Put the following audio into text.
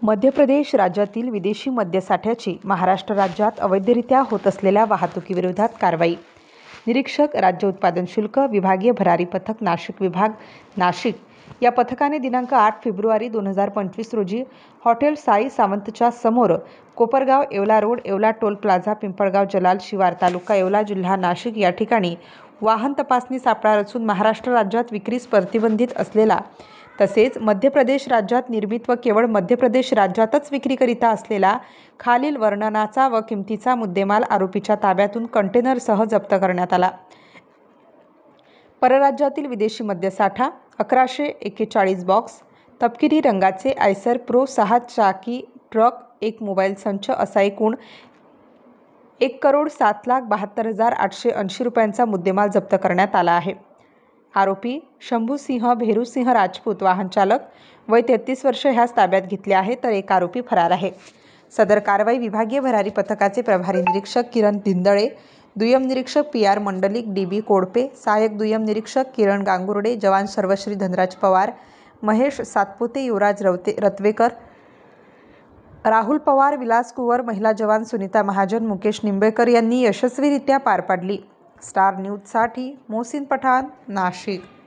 मध्य प्रदेश राज्यातील विदेशी मद्यसाठ्याची महाराष्ट्र राज्यात अवैधरित्या होत असलेल्या वाहतुकीविरोधात कारवाई. निरीक्षक राज्य उत्पादन शुल्क विभागीय भरारी पथक नाशिक विभाग नाशिक या पथकाने दिनांक 8 फेब्रुवारी 2025 रोजी हॉटेल साई सावंतच्या समोर Kopargaon Yeola road Yeola toll plaza Pimpalgaon Jalal शिवार तालुका येवला जिल्हा नाशिक या ठिकाणी वाहन तपासणी सापळा रचून महाराष्ट्र राज्यात विक्रीस प्रतिबंधित असलेला तसेच मध्य प्रदेश राज्यात निर्मित व केवळ मध्य प्रदेश राज्यातच विक्रीकरिता असलेला खालील वर्णनाचा व किमतीचा मुद्देमाल आरोपीच्या ताब्यातून कंटेनरसह जप्त करण्यात आला. परराज्यातील विदेशी मद्यसाठा 1141 बॉक्स, तपकिरी रंगाचे आयसर प्रो 6 चाकी ट्रक, एक मोबाईल संच असा एकूण 1,07,72,880 रुपयांचा मुद्देमाल जप्त करण्यात आला आहे. आरोपी शंभूसिंह भेरूसिंह राजपूत वाहन चालक वय 33 वर्ष ह्यास ताब्यात घेतले आहे, तर एक आरोपी फरार आहे. सदर कारवाई विभागीय भरारी पथकाचे प्रभारी निरीक्षक किरण धिंदळे, दुय्यम निरीक्षक PR मंडलिक DB कोडपे, सहाय्यक दुय्यम निरीक्षक किरण गांगुर्डे, जवान सर्वश्री धनराज पवार, महेश सातपुते, युवराज रत्वेकर, राहुल पवार, विलास कुंवर, महिला जवान सुनीता महाजन, मुकेश निंबेकर यांनी यशस्वीरित्या पार पाडली. स्टार न्यूजसाठी मोहसिन पठाण, नाशिक.